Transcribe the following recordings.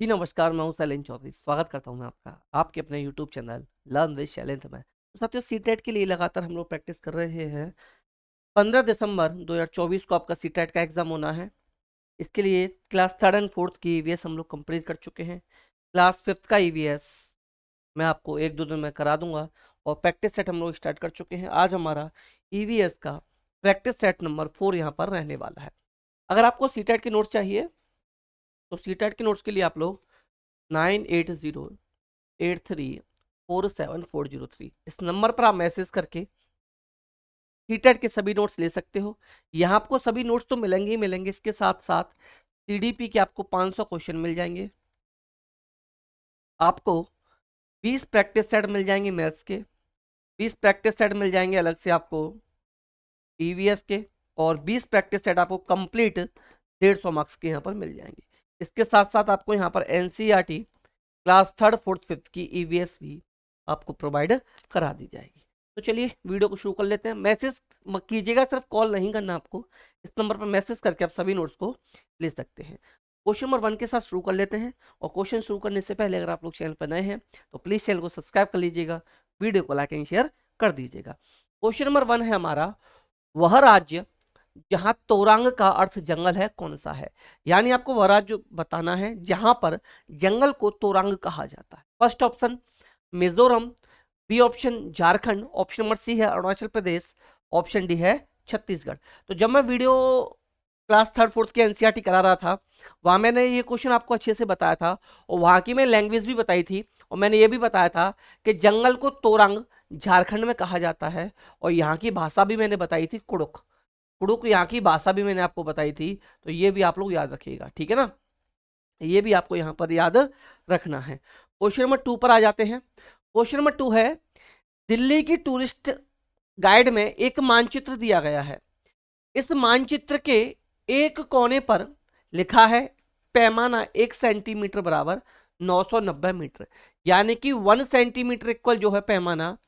जी नमस्कार, मैं हूँ शैलेंद्र चौधरी। स्वागत करता हूँ मैं आपका आपके अपने YouTube channel learn with Shailendra में। तो साथियों, सीटेट के लिए लगातार हम लोग प्रैक्टिस कर रहे हैं। 15 दिसंबर 2024 को आपका सीटेट का एग्जाम होना है। इसके लिए क्लास थर्ड एंड फोर्थ की ईवीएस हम लोग कंप्लीट कर चुके हैं। क्लास फिफ्थ का ईवीएस मैं आपको एक दो दिन में करा दूंगा और प्रैक्टिस सेट हम लोग स्टार्ट कर चुके हैं। आज हमारा ईवीएस का प्रैक्टिस सेट नंबर 4 यहाँ पर रहने वाला है। अगर आपको सीटेट के नोट्स चाहिए तो सीटेट के नोट्स के लिए आप लोग 9808347403 इस नंबर पर आप मैसेज करके सीटेट के सभी नोट्स ले सकते हो। यहाँ आपको सभी नोट्स तो मिलेंगे ही मिलेंगे, इसके साथ साथ सीडीपी के आपको 500 क्वेश्चन मिल जाएंगे। आपको 20 प्रैक्टिस सेट मिल जाएंगे मैथ्स के, 20 प्रैक्टिस सेट मिल जाएंगे अलग से आपको ईवीएस के, और 20 प्रैक्टिस सेट आपको कंप्लीट 150 मार्क्स के यहाँ पर मिल जाएंगे। इसके साथ साथ आपको यहाँ पर NCERT class third fourth fifth की ईवीएस भी आपको प्रोवाइड करा दी जाएगी। तो चलिए वीडियो को शुरू कर लेते हैं। मैसेज कीजिएगा, सिर्फ कॉल नहीं करना आपको। इस नंबर पर मैसेज करके आप सभी नोट्स को ले सकते हैं। क्वेश्चन नंबर 1 के साथ शुरू कर लेते हैं। और क्वेश्चन शुरू करने से पहले अगर आप लोग चैनल पर नए हैं तो प्लीज़ चैनल को सब्सक्राइब कर लीजिएगा, वीडियो को लाइक एंड शेयर कर दीजिएगा। क्वेश्चन नंबर 1 है हमारा, वह राज्य जहां तोरांग का अर्थ जंगल है कौन सा है। यानी आपको वह राज्य बताना है जहां पर जंगल को तोरांग कहा जाता है। First option Mizoram, B option Jharkhand, option number C है अरुणाचल प्रदेश, ऑप्शन डी है छत्तीसगढ़। तो जब मैं वीडियो क्लास थर्ड फोर्थ की एनसीईआरटी करा रहा था, वहां मैंने ये क्वेश्चन आपको अच्छे से बताया था और वहां की मैं लैंग्वेज भी बताई थी। और मैंने ये भी बताया था कि जंगल को तोरंग झारखंड में कहा जाता है। और यहाँ की भाषा भी मैंने बताई थी कुड़ुक। कुड़ुक यहाँ की भाषा भी मैंने आपको बताई थी। तो ये भी आप लोग याद रखिएगा, ठीक है ना। ये भी आपको यहाँ पर याद रखना है। क्वेश्चन नंबर 2 पर आ जाते हैं। क्वेश्चन नंबर 2 है, दिल्ली की टूरिस्ट गाइड में एक मानचित्र दिया गया है। इस मानचित्र के एक कोने पर लिखा है पैमाना 1 सेंटीमीटर बराबर 990 मीटर। यानी कि 1 सेंटीमीटर इक्वल जो है पैमाना,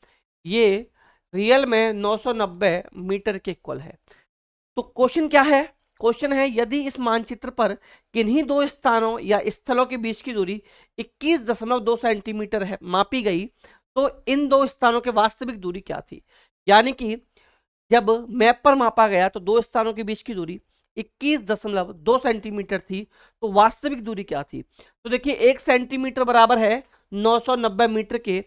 ये रियल में 990 मीटर के इक्वल है। तो क्वेश्चन क्या है? क्वेश्चन है, यदि इस मानचित्र पर किन्हीं दो स्थानों या स्थलों के बीच की दूरी 21.2 सेंटीमीटर है मापी गई, तो इन दो स्थानों के वास्तविक दूरी क्या थी। यानी कि जब मैप पर मापा गया तो दो स्थानों के बीच की दूरी 21.2 सेंटीमीटर थी, तो वास्तविक दूरी क्या थी। तो देखिए 1 सेंटीमीटर बराबर है 990 मीटर के,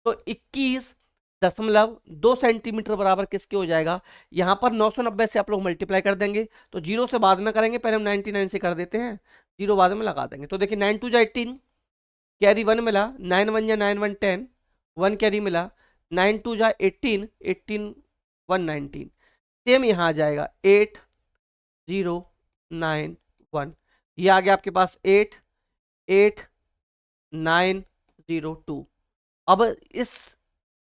तो 21.2 सेंटीमीटर बराबर किसके हो जाएगा। यहाँ पर 990 से आप लोग मल्टीप्लाई कर देंगे, तो जीरो से बाद में करेंगे, पहले हम 99 से कर देते हैं, जीरो बाद में लगा देंगे। तो देखिए 9 2 जा 18, कैरी 1 मिला, 9 1 जा 9 1 10, 1 कैरी मिला, 9 2 जा 18, 18 119। सेम यहाँ आ जाएगा 8 0 9 1, ये आ गया आपके पास 8 8 9 0 2। अब इस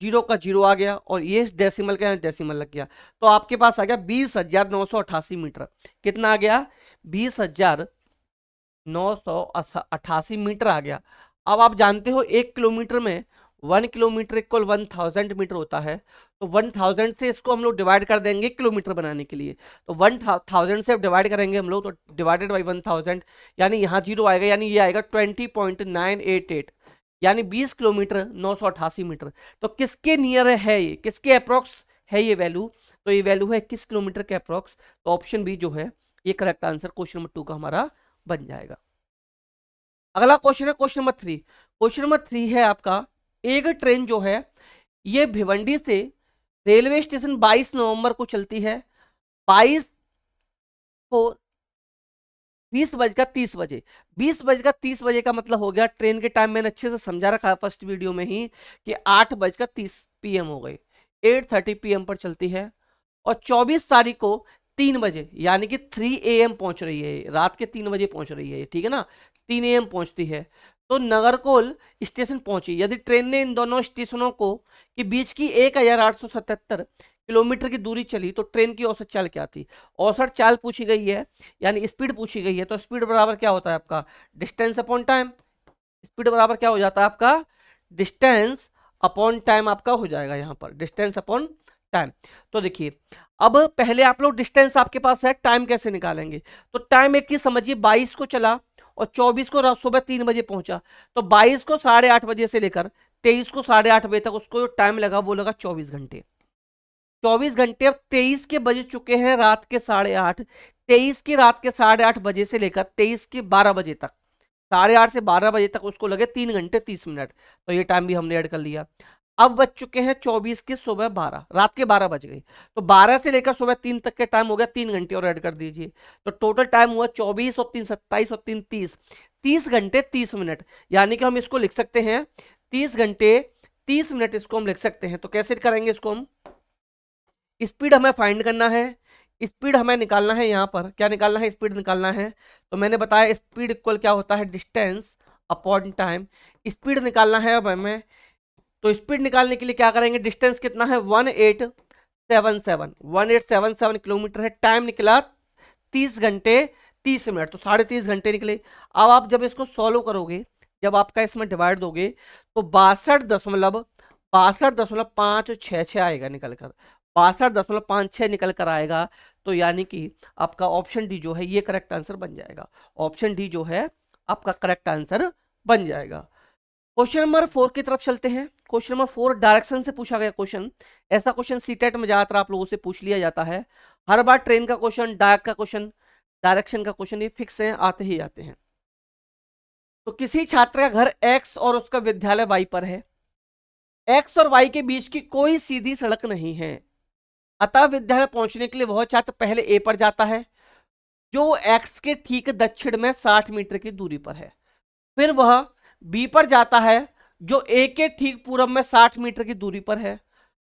जीरो का जीरो आ गया और ये डेसिमल का डेसिमल लग गया, तो आपके पास आ गया 20,988 मीटर। कितना आ गया? 20,988 मीटर आ गया। अब आप जानते हो 1 किलोमीटर में 1 किलोमीटर इक्वल 1000 मीटर होता है। तो 1000 से इसको हम लोग डिवाइड कर देंगे किलोमीटर बनाने के लिए। तो 1000 से डिवाइड करेंगे हम लोग, तो डिवाइडेड बाई 1000, यानी यहाँ जीरो आएगा, यानी ये आएगा 20.988, यानी 20 किलोमीटर 988 मीटर। तो किसके नियर है ये, किसके अप्रोक्स है ये वैल्यू? तो ये वैल्यू है 21 किलोमीटर के अप्रोक्स। तो ऑप्शन बी जो है ये करेक्ट आंसर क्वेश्चन नंबर 2 का हमारा बन जाएगा। अगला क्वेश्चन है क्वेश्चन नंबर 3। क्वेश्चन नंबर 3 है आपका, एक ट्रेन जो है ये भिवंडी से रेलवे स्टेशन 22 नवंबर को चलती है। 22 को 20:30 20:30 का मतलब हो गया, ट्रेन के टाइम मैंने अच्छे से समझा रखा है फर्स्ट वीडियो में ही कि 8:30 PM हो गई, 8:30 PM पर चलती है। और 24 तारीख को 3 बजे यानी कि 3 AM पहुंच रही है, रात के 3 बजे पहुंच रही है, ठीक है ना। 3 AM पहुंचती है तो नगरकोल स्टेशन पहुंची। यदि ट्रेन ने इन दोनों स्टेशनों को के बीच की 1877 किलोमीटर की दूरी चली तो ट्रेन की औसत चाल क्या थी। औसत चाल पूछी गई है, यानी स्पीड पूछी गई है। तो स्पीड बराबर क्या होता है आपका, डिस्टेंस अपॉन टाइम। स्पीड बराबर क्या हो जाता है आपका, डिस्टेंस अपॉन टाइम आपका हो जाएगा यहाँ पर, डिस्टेंस अपॉन टाइम। तो देखिए अब पहले आप लोग डिस्टेंस आपके पास है, टाइम कैसे निकालेंगे। तो टाइम एक ही समझिए, 22 को चला और 24 को सुबह 3 बजे पहुंचा, तो 22 को 8:30 बजे से लेकर 23 को 8:30 बजे तक उसको जो टाइम लगा वो लगा 24 घंटे। 24 घंटे अब 23 के बज चुके हैं रात के 8:30, 23 की रात के 8:30 बजे से लेकर 23 के 12 बजे तक, 8:30 से 12 बजे तक उसको लगे 3 घंटे 30 मिनट, तो ये टाइम भी हमने ऐड कर लिया। अब बज चुके हैं 24 के सुबह 12, रात के 12 बज गई, तो 12 से लेकर सुबह 3 तक के टाइम हो गया 3 घंटे और ऐड कर दीजिए, तो टोटल टाइम हुआ 24 और 3 27 और 3 30, 30 घंटे 30 मिनट। यानी कि हम इसको लिख सकते हैं 30 घंटे 30 मिनट, इसको हम लिख सकते हैं। तो कैसे करेंगे इसको हम, स्पीड हमें फाइंड करना है, स्पीड हमें निकालना है, यहाँ पर क्या निकालना है, स्पीड निकालना है। तो मैंने बताया स्पीड इक्वल क्या होता है, डिस्टेंस अपॉन टाइम। स्पीड निकालना है अब हमें, तो स्पीड निकालने के लिए क्या करेंगे, डिस्टेंस कितना है 1877 किलोमीटर है, टाइम निकला 30 घंटे 30 मिनट, तो 3.5 घंटे निकले। अब आप जब इसको सॉल्व करोगे, जब आपका इसमें डिवाइड दोगे तो 62.566 आएगा निकल कर, 62.56 निकल कर आएगा। तो यानी कि आपका ऑप्शन डी जो है ये करेक्ट आंसर बन जाएगा, ऑप्शन डी जो है आपका करेक्ट आंसर बन जाएगा। क्वेश्चन नंबर 4 की तरफ चलते हैं। क्वेश्चन नंबर 4 डायरेक्शन से पूछा गया क्वेश्चन। ऐसा क्वेश्चन सीटेट में ज्यादातर आप लोगों से पूछ लिया जाता है, हर बार ट्रेन का क्वेश्चन, डायरेक्ट का क्वेश्चन, डायरेक्शन का क्वेश्चन, ये फिक्स है, आते ही आते हैं। तो किसी छात्र का घर एक्स और उसका विद्यालय वाई पर है, एक्स और वाई के बीच की कोई सीधी सड़क नहीं है, अतः विद्यालय पहुंचने के लिए वह छात्र पहले ए पर जाता है जो एक्स के ठीक दक्षिण में 60 मीटर की दूरी पर है, फिर वह बी पर जाता है जो ए के ठीक पूर्व में 60 मीटर की दूरी पर है,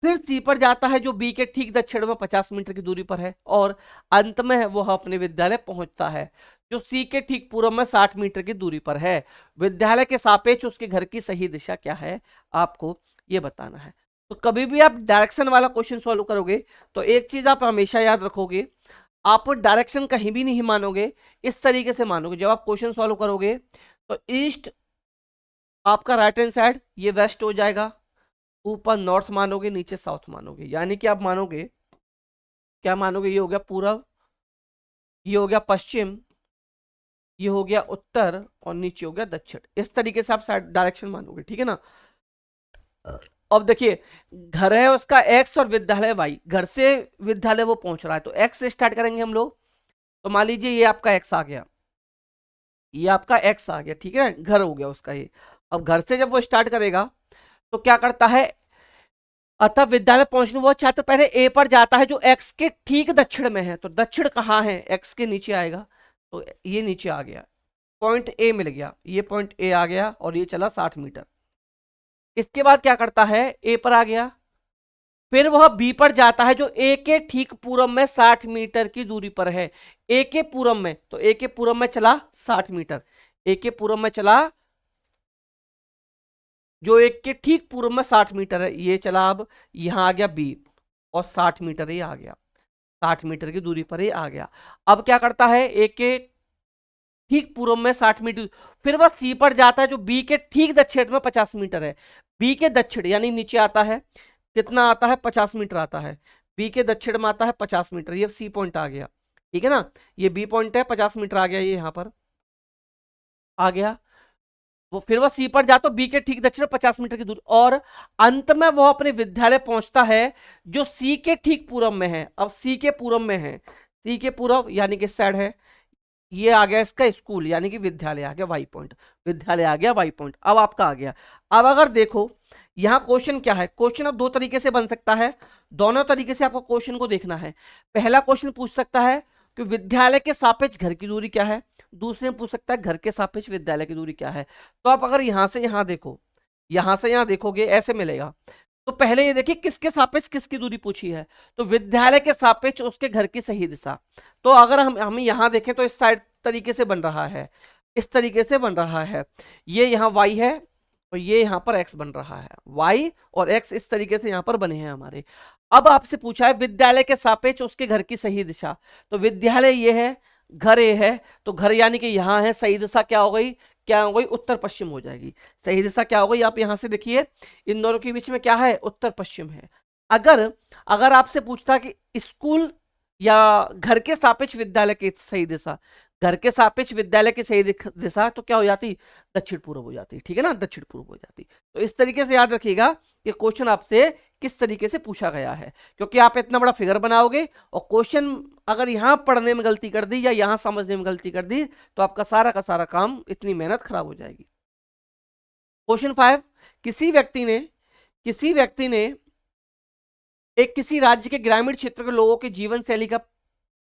फिर सी पर जाता है जो बी के ठीक दक्षिण में 50 मीटर की दूरी पर है, और अंत में वह अपने विद्यालय पहुंचता है जो सी के ठीक पूर्व में 60 मीटर की दूरी पर है। विद्यालय के सापेक्ष उसके घर की सही दिशा क्या है, आपको ये बताना है। तो कभी भी आप डायरेक्शन वाला क्वेश्चन सॉल्व करोगे तो एक चीज आप हमेशा याद रखोगे, आप डायरेक्शन कहीं भी नहीं मानोगे, इस तरीके से मानोगे। जब आप क्वेश्चन सॉल्व करोगे तो ईस्ट आपका राइट हैंड साइड, ये वेस्ट हो जाएगा, ऊपर नॉर्थ मानोगे, नीचे साउथ मानोगे। यानी कि आप मानोगे, क्या मानोगे, ये हो गया पूरब, ये हो गया पश्चिम, ये हो गया उत्तर, और नीचे हो गया दक्षिण। इस तरीके से आप डायरेक्शन मानोगे, ठीक है ना। अब देखिए, घर है उसका एक्स और विद्यालय वाई, घर से विद्यालय वो पहुंच रहा है, तो एक्स से स्टार्ट करेंगे हम लोग। तो मान लीजिए ये आपका एक्स आ गया, ये आपका एक्स आ गया, ठीक है, घर हो गया उसका ये। अब घर से जब वो स्टार्ट करेगा तो क्या करता है, अतः विद्यालय पहुंचने वो छात्र पहले ए पर जाता है जो एक्स के ठीक दक्षिण में है। तो दक्षिण कहाँ है, एक्स के नीचे आएगा, तो ये नीचे आ गया, पॉइंट ए मिल गया, ये पॉइंट ए आ गया, और ये चला 60 मीटर। इसके बाद क्या करता है, ए पर आ गया, फिर वह बी पर जाता है जो ए के ठीक पूरब में 60 मीटर की दूरी पर है। ए के पूरब में, तो ए के पूरब में चला 60 मीटर, ए के पूरब में चला, जो एक के ठीक पूर्व में 60 मीटर है, ये चला, अब यहां आ गया बी, और 60 मीटर ये आ गया, 60 मीटर की दूरी पर ये आ गया। अब क्या करता है, एक के ठीक पूर्व में 60 मीटर, फिर वह सी पर जाता है जो बी के ठीक दक्षिण में 50 मीटर है। बी के दक्षिण यानी नीचे आता है, कितना आता है, 50 मीटर आता है, बी के दक्षिण में आता है 50 मीटर, ये सी पॉइंट आ गया, ठीक है ना, ये बी पॉइंट है, 50 मीटर आ गया, ये यहां पर आ गया। वो फिर वह सी पर जाता, बी के ठीक दक्षिण 50 मीटर की दूरी, और अंत में वह अपने विद्यालय पहुंचता है जो सी के ठीक पूरब में है। अब सी के पूरब में है, सी के पूरब यानी कि साइड है, ये आ गया इसका स्कूल, यानी कि विद्यालय आ गया वाई पॉइंट, विद्यालय आ गया वाई पॉइंट। अब आपका आ गया। अब अगर देखो यहां क्वेश्चन क्या है, क्वेश्चन अब दो तरीके से बन सकता है, दोनों तरीके से आपको क्वेश्चन को देखना है। पहला क्वेश्चन पूछ सकता है कि विद्यालय के सापेक्ष घर की दूरी क्या है, दूसरे में पूछ सकता है घर के सापेक्ष विद्यालय की दूरी क्या है। तो आप अगर यहां से यहां देखो, यहां से यहां देखोगे, ऐसे मिलेगा। तो पहले ये देखिए किसके सापेक्ष किसकी दूरी पूछी है, तो विद्यालय के सापेक्ष उसके घर की सही दिशा। तो अगर हम यहां देखें तो इस साइड तरीके से बन रहा है, इस तरीके से बन रहा है, ये यहाँ y है और ये यहाँ पर x बन रहा है, y और x इस तरीके से यहाँ पर बने हैं हमारे। अब आपसे पूछा है विद्यालय के सापेक्ष उसके घर की सही दिशा, तो विद्यालय ये है, घर ये है, तो घर यानी कि यहाँ है, सही दिशा क्या हो गई, क्या हो गई, उत्तर पश्चिम हो जाएगी। सही दिशा क्या हो गई, आप यहां से देखिए इन दोनों के बीच में क्या है, उत्तर पश्चिम है। अगर आपसे पूछता कि स्कूल या घर के सापेक्ष विद्यालय की सही दिशा, घर के सापेक्ष विद्यालय की सही दिशा तो क्या हो जाती, दक्षिण पूर्व हो जाती, ठीक है ना, दक्षिण पूर्व हो जाती। तो इस तरीके से याद रखिएगा कि क्वेश्चन आपसे किस तरीके से पूछा गया है, क्योंकि आप इतना बड़ा फिगर बनाओगे और क्वेश्चन अगर यहां पढ़ने में गलती कर दी या यहां समझने में गलती कर दी तो आपका सारा का सारा काम, इतनी मेहनत खराब हो जाएगी। क्वेश्चन 5, किसी व्यक्ति ने किसी राज्य के ग्रामीण क्षेत्र के लोगों के जीवन शैली का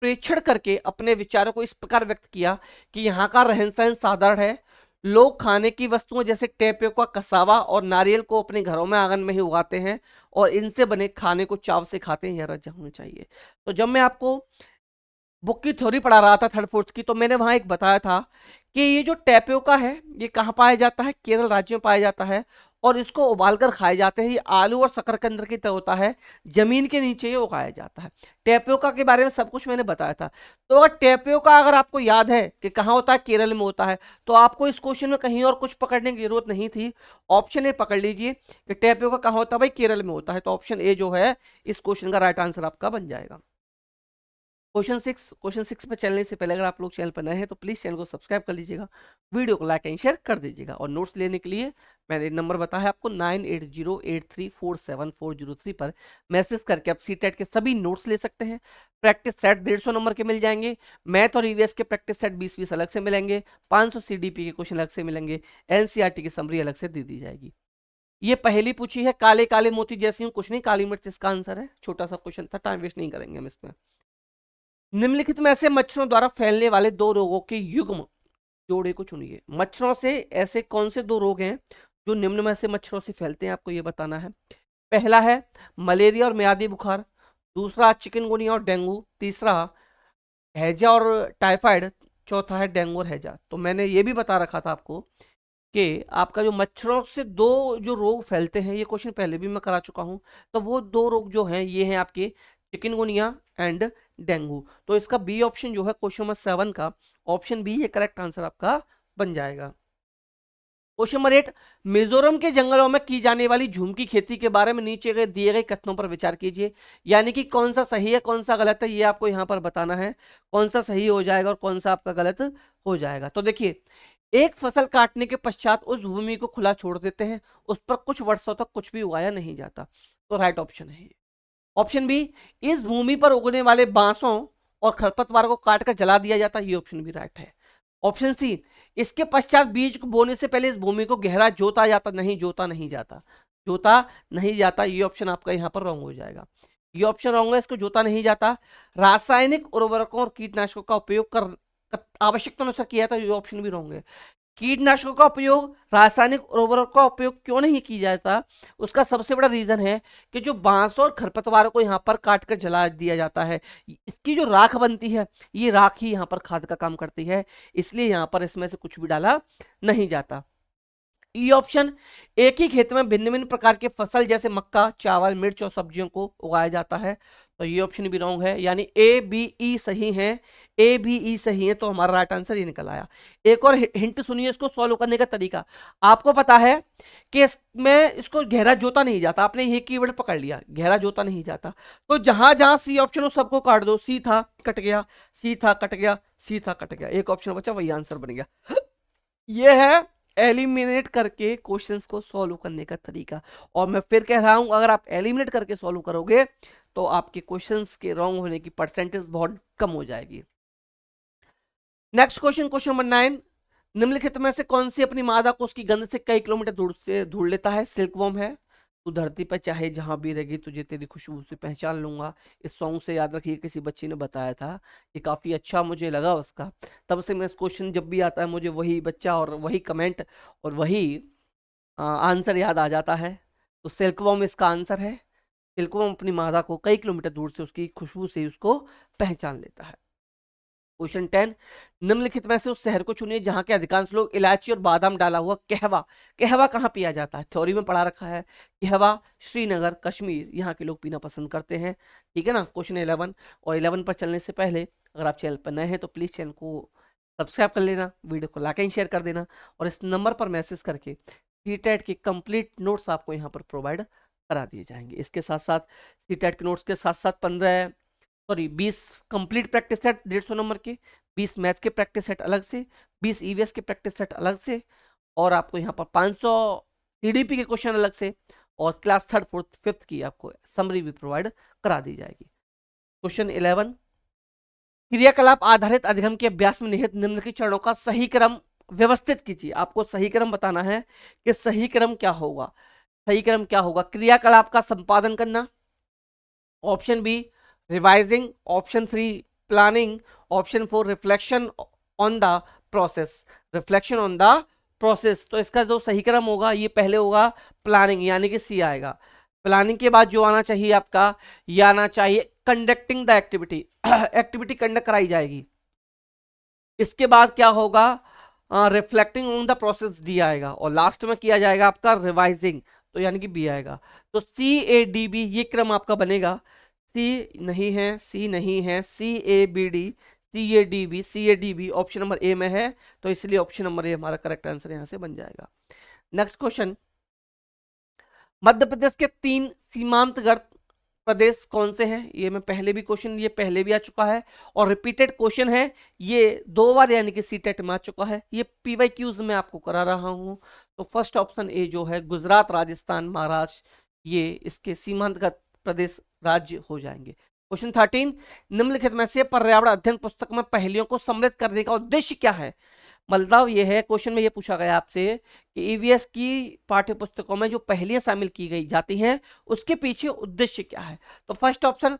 प्रेक्षण करके अपने विचारों को इस प्रकार व्यक्त किया कि यहाँ का रहन सहन साधारण है, लोग खाने की वस्तुओं जैसे टेपियोका, कसावा और नारियल को अपने घरों में आंगन में ही उगाते हैं और इनसे बने खाने को चाव से खाते हैं, यह रजा होनी चाहिए। तो जब मैं आपको बुक की थ्योरी पढ़ा रहा था थर्ड फोर्थ की, तो मैंने वहां एक बताया था कि ये जो टेपियोका है ये कहाँ पाया जाता है, केरल राज्य में पाया जाता है और इसको उबालकर खाए जाते हैं। ये आलू और शकरकंद की तरह होता है, जमीन के नीचे ये उगाया जाता है। टेपियोका के बारे में सब कुछ मैंने बताया था। तो अगर टेपियोका अगर आपको याद है कि कहाँ होता है, केरल में होता है, तो आपको इस क्वेश्चन में कहीं और कुछ पकड़ने की जरूरत नहीं थी। ऑप्शन ए पकड़ लीजिए कि टेपियोका कहाँ होता है, भाई केरल में होता है। तो ऑप्शन ए जो है इस क्वेश्चन का राइट आंसर आपका बन जाएगा। क्वेश्चन 6 पे चलने से पहले अगर आप लोग चैनल पर नए हैं तो प्लीज चैनल को सब्सक्राइब कर लीजिएगा, वीडियो को लाइक एंड शेयर कर दीजिएगा। और नोट्स लेने के लिए मैंने नंबर बताया है आपको 9808347403 पर मैसेज करके आप सीटेट के सभी नोट्स ले सकते हैं। प्रैक्टिस सेट 150 नंबर के मिल जाएंगे, मैथ और ईवीएस के प्रैक्टिस सेट 20-20 अलग से मिलेंगे, 500 सीडीपी के क्वेश्चन अलग से मिलेंगे, एनसीईआरटी की समरी अलग से दे दी जाएगी। ये पहली पूछी है, काले काले मोती जैसी हूँ, कुछ नहीं, काली मिर्च इसका आंसर है। छोटा सा क्वेश्चन था, टाइम वेस्ट नहीं करेंगे हम इसमें। निम्नलिखित में ऐसे मच्छरों द्वारा फैलने वाले दो रोगों के युग्म जोड़े को चुनिए। मच्छरों से ऐसे कौन से दो रोग हैं जो निम्न में से मच्छरों से फैलते हैं, आपको ये बताना है। पहला है मलेरिया और मियादी बुखार, दूसरा चिकनगुनिया और डेंगू, तीसरा हैजा और टाइफाइड, चौथा है डेंगू और हैजा। तो मैंने ये भी बता रखा था आपको कि आपका जो मच्छरों से दो जो रोग फैलते हैं, ये क्वेश्चन पहले भी मैं करा चुका हूं। तो वो दो रोग जो हैं ये हैं आपके चिकनगुनिया एंड डेंगू। तो इसका बी ऑप्शन जो है क्वेश्चन नंबर 7 का, ऑप्शन बी ये करेक्ट आंसर आपका बन जाएगा। क्वेश्चन नंबर 8, मिजोरम के जंगलों में की जाने वाली झूम की खेती के बारे में नीचे गए दिए गए कथनों पर विचार कीजिए। यानी कि कौन सा सही है कौन सा गलत है, ये आपको यहाँ पर बताना है। कौन सा सही हो जाएगा और कौन सा आपका गलत हो जाएगा। तो देखिए, एक फसल काटने के पश्चात उस भूमि को खुला छोड़ देते हैं, उस पर कुछ वर्षों तक कुछ भी उगाया नहीं जाता। तो राइट ऑप्शन है ऑप्शन बी, इस भूमि पर उगने वाले बांसों और खरपतवार को काटकर जला दिया जाता है, ये ऑप्शन भी राइट है। ऑप्शन सी, इसके पश्चात बीज को बोने से पहले इस भूमि को गहरा जोता जाता, नहीं जोता नहीं जाता, जोता नहीं जाता, ये ऑप्शन आपका यहाँ पर रॉन्ग हो जाएगा। ये ऑप्शन रॉन्ग है, इसको जोता नहीं जाता। रासायनिक उर्वरकों और कीटनाशकों का उपयोग कर आवश्यकता अनुसार किया था, ये ऑप्शन भी रॉन्ग है। कीटनाशकों का उपयोग, रासायनिक उर्वरक का उपयोग क्यों नहीं किया जाता, उसका सबसे बड़ा रीजन है कि जो बांस और खरपतवारों को यहाँ पर काट कर जला दिया जाता है, इसकी जो राख बनती है, ये राख ही यहाँ पर खाद का काम करती है, इसलिए यहाँ पर इसमें से कुछ भी डाला नहीं जाता। ई ऑप्शन, एक ही खेत में भिन्न भिन्न प्रकार के फसल जैसे मक्का, चावल, मिर्च और सब्जियों को उगाया जाता है, तो ये ऑप्शन भी रॉन्ग है। यानी ए बी ई सही है, ए बी ई सही है, तो हमारा राइट आंसर ये निकल आया। एक और हिंट सुनिए इसको सॉल्व करने का तरीका। आपको पता है कि इसमें इसको गहरा जोता नहीं जाता, आपने ये कीवर्ड पकड़ लिया, गहरा जोता नहीं जाता, तो जहां जहां सी ऑप्शन हो सबको काट दो। सी था कट गया, सी था कट गया, सी था कट गया, एक ऑप्शन बचा, वही आंसर बन गया। ये है एलिमिनेट करके क्वेश्चंस को सॉल्व करने का तरीका। और मैं फिर कह रहा हूं, अगर आप एलिमिनेट करके सॉल्व करोगे तो आपके क्वेश्चंस के रॉन्ग होने की परसेंटेज बहुत कम हो जाएगी। नेक्स्ट क्वेश्चन, क्वेश्चन नंबर 9, निम्नलिखित में से कौन सी अपनी मादा को उसकी गंध से कई किलोमीटर दूर से ढूंढ लेता है। सिल्कवॉर्म है, तू धरती पर चाहे जहां भी रहेगी तुझे तेरी खुशबू से पहचान लूंगा। इस सॉन्ग से याद रखिए, किसी बच्ची ने बताया था, ये काफी अच्छा मुझे लगा उसका, तब से मैं इस क्वेश्चन जब भी आता है मुझे वही बच्चा और वही कमेंट और वही आंसर याद आ जाता है। तो सिल्कवॉर्म इसका आंसर है। सिल्कवॉर्म अपनी मादा को कई किलोमीटर दूर से उसकी खुशबू से उसको पहचान लेता है। क्वेश्चन 10, निम्नलिखित में से उस शहर को चुनिए जहां के अधिकांश लोग इलायची और बादाम डाला हुआ कहवा, कहवा कहाँ पिया जाता है, थ्योरी में पढ़ा रखा है। कहवा श्रीनगर कश्मीर, यहाँ के लोग पीना पसंद करते हैं, ठीक है ना। क्वेश्चन 11, और 11 पर चलने से पहले अगर आप चैनल पर नए हैं तो प्लीज चैनल को सब्सक्राइब कर लेना, वीडियो को लाइक एंड शेयर कर देना, और इस नंबर पर मैसेज करके सीटेट के कंप्लीट नोट्स आपको यहाँ पर प्रोवाइड करा दिए जाएंगे। इसके साथ साथ सीटेट के नोट्स के साथ साथ 20 कंप्लीट प्रैक्टिस सेट 150 नंबर के, 20 मैथ के प्रैक्टिस सेट अलग से, 20 ईवीएस के प्रैक्टिस सेट अलग से, और आपको यहाँ पर 500 सीडीपी के क्वेश्चन अलग से, और क्लास 3rd 4th 5th की आपको समरी भी प्रोवाइड करा दी जाएगी। क्वेश्चन 11, क्रियाकलाप आधारित अधिगम के अभ्यास में निहित निम्नलिखित चरणों का सही क्रम व्यवस्थित कीजिए। आपको सही क्रम बताना है कि सही क्रम क्या होगा। सही क्रम क्या होगा? क्रियाकलाप का संपादन करना, option B revising, option 3 planning, option 4 reflection on the process. Reflection on the process, तो इसका जो सही क्रम होगा ये पहले होगा प्लानिंग, यानी कि सी आएगा। प्लानिंग के बाद जो आना चाहिए आपका, ये आना चाहिए conducting the activity. Activity conduct कराई जाएगी। इसके बाद क्या होगा? Reflecting on the process, D आएगा, और लास्ट में किया जाएगा आपका रिवाइजिंग, तो यानी कि बी आएगा। तो CADB ये क्रम आपका बनेगा। सी नहीं है, सी नहीं है, CABD, CADB option number A में है, तो इसलिए ऑप्शन नंबर ए हमारा करेक्ट आंसर यहां से बन जाएगा। नेक्स्ट क्वेश्चन, मध्य प्रदेश के 3 सीमांतवर्ती प्रदेश कौन से हैं? ये मैं पहले भी क्वेश्चन, ये पहले भी आ चुका है और रिपीटेड क्वेश्चन है ये 2 बार, यानी कि सीटेट में आ चुका है। ये PYQs में आपको करा रहा हूं। तो फर्स्ट ऑप्शन ए जो है गुजरात, राजस्थान, महाराष्ट्र, ये इसके सीमांतगत प्रदेश राज्य हो जाएंगे। क्वेश्चन 13, निम्नलिखित में से पर्यावरण अध्ययन पुस्तक में पहेलियों को सम्मिलित करने का उद्देश्य क्या है? मतलब ये है, क्वेश्चन में ये पूछा गया आपसे कि ईवीएस की पाठ्य पुस्तकों में जो पहेलियां शामिल की गई जाती हैं उसके पीछे उद्देश्य क्या है? तो फर्स्ट ऑप्शन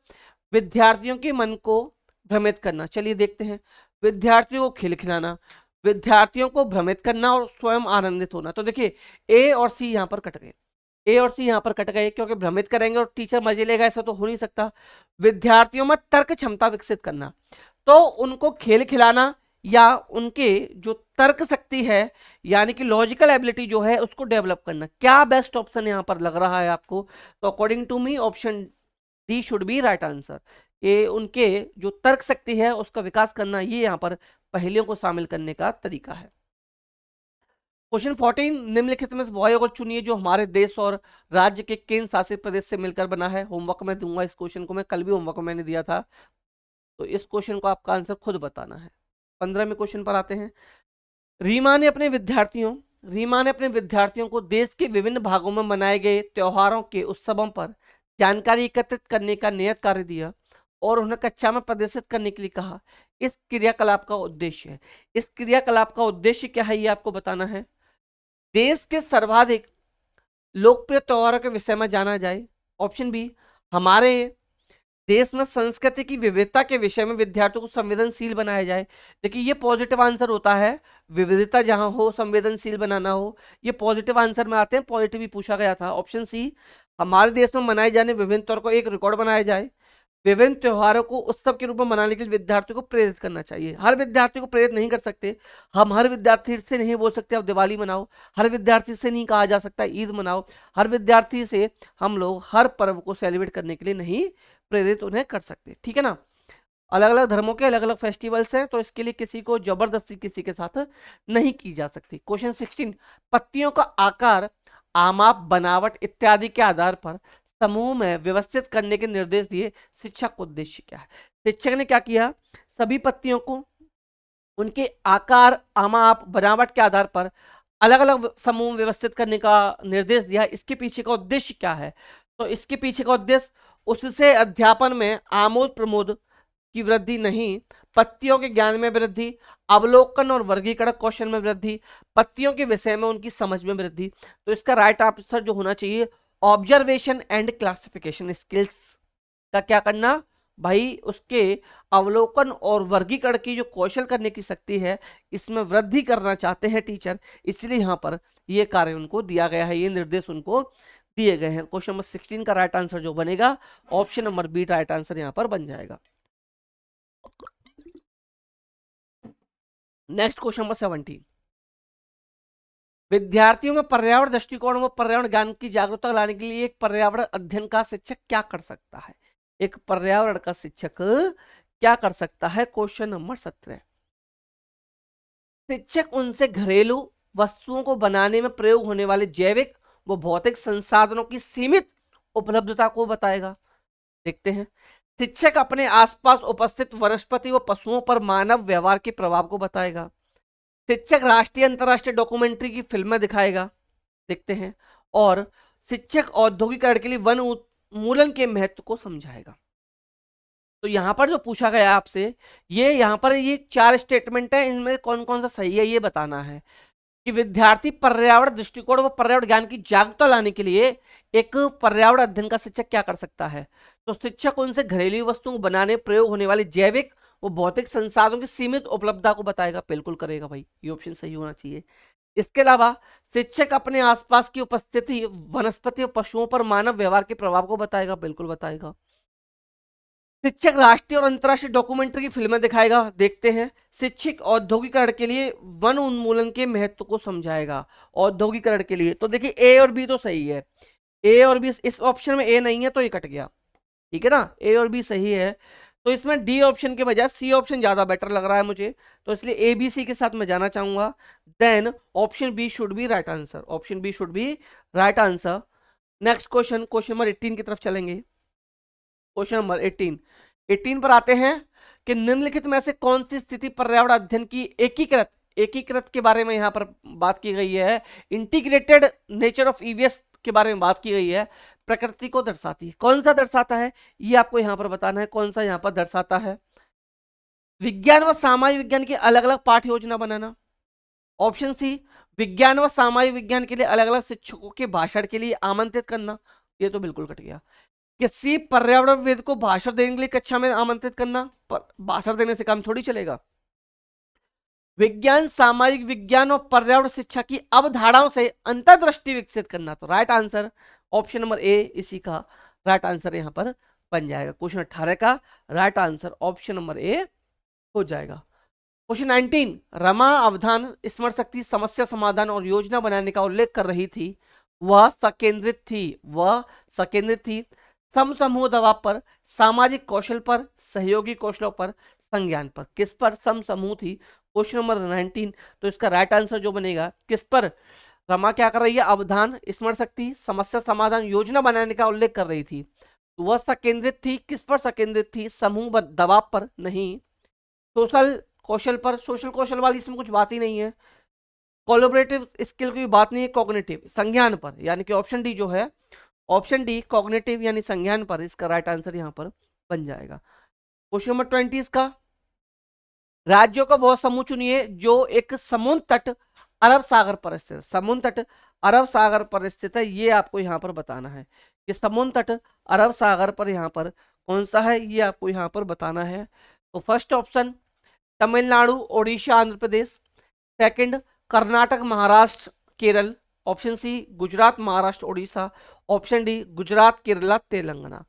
विद्यार्थियों के मन को भ्रमित करना। चलिए देखते हैं, विद्यार्थियों को खेल खिलाना, विद्यार्थियों को भ्रमित करना और स्वयं आनंदित होना। तो देखिए ए और सी यहाँ पर कट गए, ए और सी यहाँ पर कट गए, क्योंकि भ्रमित करेंगे और टीचर मजे लेगा ऐसा तो हो नहीं सकता। विद्यार्थियों में तर्क क्षमता विकसित करना, तो उनको खेल खिलाना या उनके जो तर्क शक्ति है यानी कि लॉजिकल एबिलिटी जो है उसको डेवलप करना। क्या बेस्ट ऑप्शन यहाँ पर लग रहा है आपको? तो according to me option D should be right answer. ये उनके जो तर्क शक्ति है उसका विकास करना, ये यहाँ पर पहेलियों को शामिल करने का तरीका है। क्वेश्चन 14, निम्नलिखित में वह योग चुनिए जो हमारे देश और राज्य के केंद्र शासित प्रदेश से मिलकर बना है। होमवर्क में दूंगा इस क्वेश्चन को, मैं कल भी होमवर्क मैंने दिया था, तो इस क्वेश्चन को आपका आंसर खुद बताना है। 15वें क्वेश्चन पर आते हैं। रीमा ने अपने विद्यार्थियों को देश के विभिन्न भागों में मनाए गए त्योहारों के उत्सवों पर जानकारी एकत्रित करने का नियत कार्य दिया और उन्हें कक्षा में प्रदर्शित करने के लिए कहा। इस क्रियाकलाप का उद्देश्य है, इस क्रियाकलाप का उद्देश्य क्या है ये आपको बताना है। देश के सर्वाधिक लोकप्रिय त्योहारों के विषय में जाना जाए। ऑप्शन बी, हमारे देश में संस्कृति की विविधता के विषय में विद्यार्थियों को संवेदनशील बनाया जाए। देखिए ये पॉजिटिव आंसर होता है, विविधता जहां हो संवेदनशील बनाना हो, ये पॉजिटिव आंसर में आते हैं, पॉजिटिव ही पूछा गया था। ऑप्शन सी, हमारे देश में मनाए जाने विभिन्न त्योहारों को एक रिकॉर्ड बनाया जाए। विभिन्न त्योहारों को उत्सव के रूप में मनाने के लिए विद्यार्थियों को प्रेरित करना चाहिए। हर विद्यार्थी को प्रेरित नहीं कर सकते हम, हर विद्यार्थी से नहीं बोल सकते अब दिवाली मनाओ, हर विद्यार्थी से नहीं कहा जा सकता ईद मनाओ, हर विद्यार्थी से हम लोग हर पर्व को सेलिब्रेट करने के लिए नहीं प्रेरित उन्हें कर सकते, ठीक है ना। अलग अलग धर्मों के अलग अलग फेस्टिवल्स हैं, तो इसके लिए किसी को जबरदस्ती किसी के साथ नहीं की जा सकती। क्वेश्चन 16, पत्तियों का आकार, आमाप, बनावट इत्यादि के आधार पर समूह में व्यवस्थित करने के निर्देश दिए। शिक्षक का उद्देश्य क्या है? शिक्षक ने क्या किया, सभी पत्तियों को उनके आकार, आमाप, बनावट के आधार पर अलग अलग समूह व्यवस्थित करने का निर्देश दिया। इसके पीछे का उद्देश्य क्या है? तो इसके पीछे का उद्देश्य उससे अध्यापन में आमोद प्रमोद की वृद्धि नहीं, पत्तियों के ज्ञान में वृद्धि, अवलोकन और वर्गीकरण कौशल में वृद्धि, पत्तियों के विषय में उनकी समझ में वृद्धि। तो इसका राइट आंसर जो होना चाहिए, ऑब्जर्वेशन एंड क्लासिफिकेशन स्किल्स का क्या करना भाई, उसके अवलोकन और वर्गीकरण की जो कौशल करने की शक्ति है इसमें वृद्धि करना चाहते हैं टीचर, इसलिए यहाँ पर ये कार्य उनको दिया गया है, ये निर्देश उनको दिए गए हैं। क्वेश्चन नंबर 16 का राइट आंसर जो बनेगा option number B right answer यहाँ पर बन जाएगा। नेक्स्ट क्वेश्चन नंबर 17, विद्यार्थियों में पर्यावरण दृष्टिकोण व पर्यावरण ज्ञान की जागरूकता लाने के लिए एक पर्यावरण अध्ययन का शिक्षक क्या कर सकता है? एक पर्यावरण का शिक्षक क्या कर सकता है? क्वेश्चन नंबर 17, शिक्षक उनसे घरेलू वस्तुओं को बनाने में प्रयोग होने वाले जैविक व भौतिक संसाधनों की सीमित उपलब्धता को बताएगा। देखते हैं, शिक्षक अपने आसपास उपस्थित वनस्पति व पशुओं पर मानव व्यवहार के प्रभाव को बताएगा। शिक्षक राष्ट्रीय अंतर्राष्ट्रीय डॉक्यूमेंट्री की फिल्में दिखाएगा, देखते हैं। और शिक्षक औद्योगिकरण के लिए वन उन्मूलन के महत्व को समझाएगा। तो यहां पर जो पूछा गया आपसे, ये यहां पर ये 4 स्टेटमेंट है, इनमें कौन कौन सा सही है ये बताना है कि विद्यार्थी पर्यावरण दृष्टिकोण व पर्यावरण ज्ञान की जागरूकता लाने के लिए एक पर्यावरण अध्ययन का शिक्षक क्या कर सकता है। तो शिक्षक उनसे घरेलू वस्तुओं को बनाने प्रयोग होने वाले जैविक वो भौतिक संसाधनों की सीमित उपलब्धता को बताएगा, बिल्कुल करेगा भाई, ये ऑप्शन सही होना चाहिए। इसके अलावा शिक्षक अपने आसपास की उपस्थिति वनस्पति और पशुओं पर मानव व्यवहार के प्रभाव को बताएगा, बिल्कुल बताएगा। शिक्षक राष्ट्रीय और अंतर्राष्ट्रीय डॉक्यूमेंट्री की फिल्में दिखाएगा, देखते हैं। शिक्षक औद्योगिकरण के लिए वन उन्मूलन के महत्व को समझाएगा, औद्योगिकरण के लिए। तो देखिए ए और बी तो सही है, ए और बी, इस ऑप्शन में ए नहीं है तो ये कट गया, ठीक है ना, ए और बी सही है। तो इसमें डी ऑप्शन के बजाय सी ऑप्शन ज्यादा बेटर लग रहा है मुझे, तो इसलिए ए बी सी के साथ मैं जाना चाहूंगा। Then option B should be right answer, option B should be right answer. Next question, question number 18 की तरफ चलेंगे। क्वेश्चन नंबर 18 पर आते हैं कि निम्नलिखित में से कौन सी स्थिति पर्यावरण अध्ययन की एकीकृत के बारे में यहां पर बात की गई है, इंटीग्रेटेड नेचर ऑफ ईवीएस के बारे में बात की गई है, प्रकृति को दर्शाती है। कौन सा दर्शाता है ये आपको यहां पर बताना है, कौन सा यहां पर दर्शाता है। विज्ञान व सामाजिक विज्ञान की अलग अलग पाठ योजना बनाना। ऑप्शन सी, विज्ञान व सामाजिक विज्ञान के लिए अलग अलग शिक्षकों के भाषण के लिए आमंत्रित करना, ये तो बिल्कुल कट गया। किसी पर्यावरणविद को भाषण देने के लिए कक्षा में आमंत्रित करना, पर भाषण देने से काम थोड़ी चलेगा। विज्ञान सामाजिक विज्ञान और पर्यावरण शिक्षा की अवधारणाओं से अंतर्दृष्टि विकसित करना। तो right answer option number A इसी का राइट आंसर यहां पर बन जाएगा। क्वेश्चन 18 का right answer option number A हो जाएगा। क्वेश्चन 19, रमा अवधान स्मरण शक्ति समस्या समाधान और योजना बनाने का उल्लेख कर रही थी, वह सकेंद्रित थी समूह दबाव पर, सामाजिक कौशल पर, सहयोगी कौशलों पर, संज्ञान पर। किस पर समूह थी, क्वेश्चन नंबर 19। तो इसका राइट आंसर जो बनेगा, किस पर रमा क्या कर रही है, अवधान स्मरण शक्ति समस्या समाधान योजना बनाने का उल्लेख कर रही थी, तो वह सकेंद्रित थी। किस पर सकेंद्रित थी, समूह दबाव पर नहीं, सोशल कौशल पर। सोशल कौशल वाली इसमें कुछ बात ही नहीं है, कोलैबोरेटिव स्किल की बात नहीं है, कॉग्निटिव संज्ञान पर, यानी कि ऑप्शन डी जो है, ऑप्शन डी कॉग्निटिव यानी संज्ञान पर, इसका राइट आंसर यहां पर बन जाएगा। क्वेश्चन नंबर 20 का, राज्यों का वह समूह चुनिए जो एक समुद्र तट अरब सागर पर स्थित है। समुद्र तट अरब सागर पर स्थित है, ये आपको यहां पर बताना है कि समुद्र तट अरब सागर पर यहां पर कौन सा है, ये आपको यहां पर बताना है। तो first option Tamil Nadu Odisha Andhra Pradesh, second Karnataka Maharashtra Kerala, option C Gujarat Maharashtra Odisha, option D Gujarat Kerala Telangana.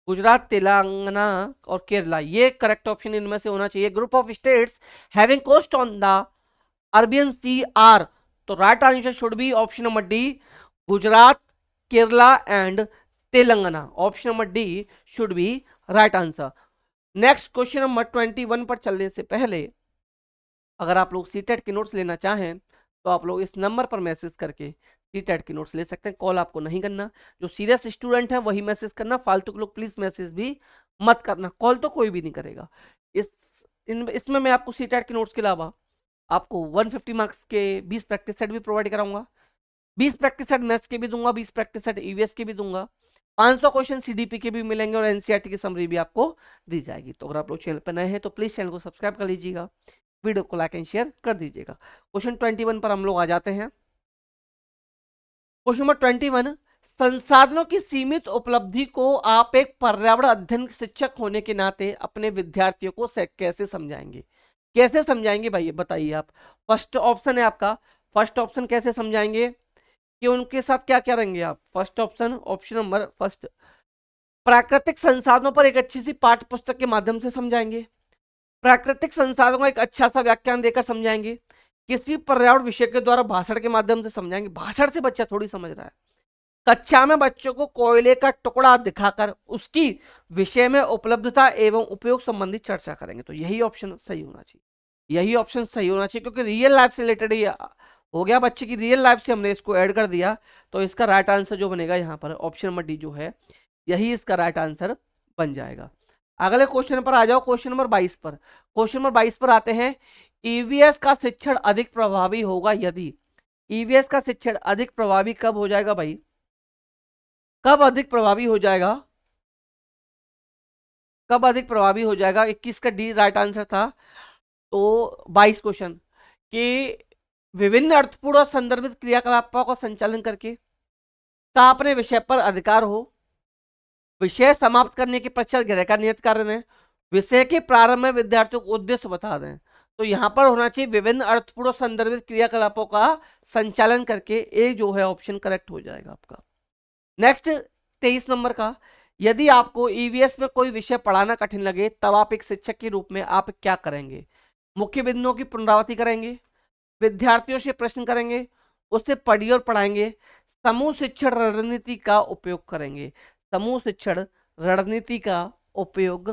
Gujarat Telangana और केरला, ये करेक्ट ऑप्शन इनमें से होना चाहिए। Group of states having coast on the Arabian Sea are, तो right answer should be option number D Gujarat Kerala and Telangana, option number D should be right answer. Next question number 21 पर चलने से पहले, अगर आप लोग सीटेट के नोट्स लेना चाहें तो आप लोग इस नंबर पर मैसेज करके सीटेट के नोट्स ले सकते हैं। कॉल आपको नहीं करना, जो सीरियस स्टूडेंट है वही मैसेज करना, फालतू के लोग प्लीज मैसेज भी मत करना, कॉल तो कोई भी नहीं करेगा। इसमें मैं आपको सीटेट के नोट्स के अलावा आपको 150 मार्क्स के 20 प्रैक्टिस सेट भी प्रोवाइड कराऊंगा, 20 प्रैक्टिस सेट मैथ्स के भी दूंगा, 20 प्रैक्टिस सेट ईवीएस के भी दूंगा, 500 क्वेश्चन सीडीपी के भी मिलेंगे और एनसीईआरटी की समरी भी आपको दी जाएगी। तो अगर आप लोग चैनल पर नए हैं तो प्लीज चैनल को सब्सक्राइब कर लीजिएगा, वीडियो को लाइक एंड शेयर कर दीजिएगा। क्वेश्चन 21 पर हम लोग आ जाते हैं। क्वेश्चन नंबर 21, संसाधनों की सीमित उपलब्धि को आप एक पर्यावरण अध्ययन शिक्षक होने के नाते अपने विद्यार्थियों को कैसे समझाएंगे, कैसे समझाएंगे भाई बताइए आप। फर्स्ट ऑप्शन है आपका, फर्स्ट ऑप्शन कैसे समझाएंगे कि उनके साथ क्या क्या रहेंगे आप। First option, option number first, प्राकृतिक संसाधनों पर एक अच्छी सी पाठ्य पुस्तक के माध्यम से समझाएंगे, प्राकृतिक संसाधनों को एक अच्छा सा व्याख्यान देकर समझाएंगे, किसी पर्यावरण विषय के द्वारा भाषण के माध्यम से समझाएंगे। भाषण से बच्चा थोड़ी समझ रहा है, कक्षा में बच्चों को कोयले का टुकड़ा दिखाकर उसकी विषय में उपलब्धता एवं उपयोग संबंधी चर्चा करेंगे। तो यही ऑप्शन सही होना चाहिए, यही ऑप्शन सही होना चाहिए, क्योंकि रियल लाइफ से रिलेटेड ही हो गया, बच्चे की रियल लाइफ से हमने इसको ऐड कर दिया। तो इसका राइट आंसर जो बनेगा यहाँ पर ऑप्शन नंबर डी जो है, यही इसका राइट आंसर बन जाएगा। अगले क्वेश्चन पर आ जाओ, क्वेश्चन नंबर 22 पर। क्वेश्चन नंबर 22 पर आते हैं, ईवीएस का शिक्षण अधिक प्रभावी होगा यदि। ईवीएस का शिक्षण अधिक प्रभावी कब हो जाएगा भाई, कब अधिक प्रभावी हो जाएगा, कब अधिक प्रभावी हो जाएगा? 21 का डी राइट आंसर था। तो 22 क्वेश्चन कि विभिन्न अर्थपूर्ण और संदर्भित क्रियाकलापों का संचालन करके का अपने विषय पर अधिकार हो, विषय समाप्त करने के पश्चात गृह का नियत कार्य दें, विषय के प्रारंभ में विद्यार्थियों को उद्देश्य बता दें। तो यहाँ पर होना चाहिए विभिन्न अर्थपूर्ण और संदर्भित क्रियाकलापों का संचालन करके, ए जो है ऑप्शन करेक्ट हो जाएगा आपका। नेक्स्ट 23 नंबर का, यदि आपको ईवीएस में कोई विषय पढ़ाना कठिन लगे तब आप एक शिक्षक के रूप में आप क्या करेंगे? मुख्य बिंदुओं की पुनरावृत्ति करेंगे, विद्यार्थियों से प्रश्न करेंगे, उससे पढ़िए और पढ़ाएंगे, समूह शिक्षण रणनीति का उपयोग करेंगे। समूह शिक्षण रणनीति का उपयोग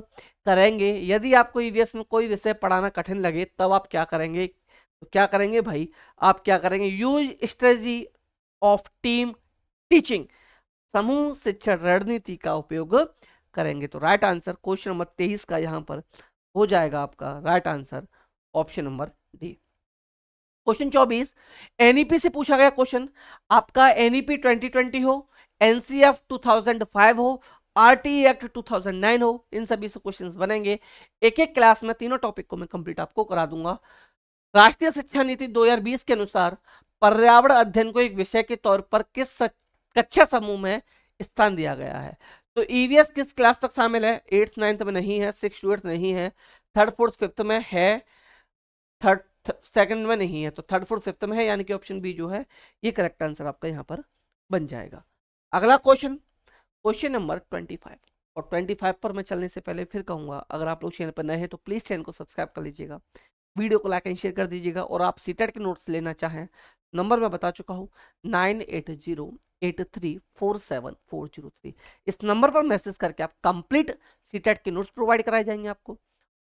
करेंगे। यदि आपको ईवीएस में कोई विषय पढ़ाना कठिन लगे तब आप क्या करेंगे? तो क्या करेंगे भाई, आप क्या करेंगे? Use strategy of team teaching, समूह शिक्षण रणनीति का उपयोग करेंगे। तो राइट आंसर क्वेश्चन नंबर 23 का यहां पर हो जाएगा आपका right answer option number D. Question 24 NEP से पूछा गया क्वेश्चन, आपका एनईपी 2020 हो, एनसीएफ 2005 हो, आरटीई एक्ट 2009 हो, इन सभी से क्वेश्चंस बनेंगे। एक एक क्लास में तीनों टॉपिक को मैं कंप्लीट आपको करा दूंगा। राष्ट्रीय शिक्षा नीति 2020 के अनुसार पर्यावरण अध्ययन को एक विषय के तौर पर किस कक्षा समूह में स्थान दिया गया है? तो ईवीएस किस क्लास तक शामिल है? 8th 9th में नहीं है, 6th to 8th नहीं है, 3rd 4th 5th में है, 3rd 2nd में नहीं है, तो 3rd 4th 5th में है, यानी कि ऑप्शन बी जो है ये करेक्ट आंसर आपका यहाँ पर बन जाएगा। अगला क्वेश्चन, क्वेश्चन नंबर 25। और 25 पर मैं चलने से पहले फिर कहूंगा, अगर आप लोग चैनल पर नए हैं तो प्लीज चैनल को सब्सक्राइब कर लीजिएगा, वीडियो को लाइक एंड शेयर कर दीजिएगा। और आप सीटेट के नोट्स लेना चाहें, नंबर मैं बता चुका हूँ 9808347403। इस नंबर पर मैसेज करके आप कंप्लीट सीटेट के नोट्स प्रोवाइड कराए जाएंगे।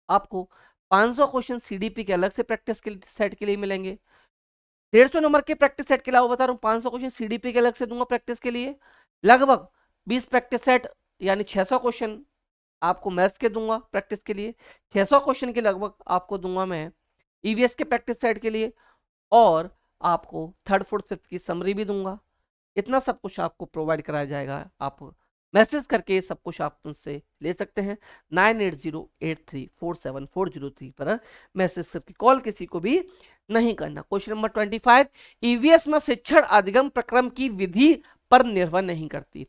आपको 500 क्वेश्चन सीडीपी के अलग से प्रैक्टिस के सेट के लिए मिलेंगे। 150 नंबर के प्रैक्टिस सेट के अलावा बता रहा हूँ 500 क्वेश्चन सीडीपी के अलग से दूंगा प्रैक्टिस के लिए। लगभग 20 प्रैक्टिस सेट यानी 600 क्वेश्चन आपको मैथ्स के दूंगा प्रैक्टिस के लिए। 600 क्वेश्चन के लगभग आपको दूंगा मैं ईवीएस के प्रैक्टिस सेट के लिए, और आपको 3rd 4th 5th की समरी भी दूंगा। इतना सब कुछ आपको प्रोवाइड कराया जाएगा। आप मैसेज करके सब कुछ आप उनसे ले सकते हैं। 9808347403 पर मैसेज करके, कॉल किसी को भी नहीं करना। क्वेश्चन नंबर 25 ईवीएस में शिक्षण अधिगम प्रक्रम की विधि पर निर्भर नहीं करती।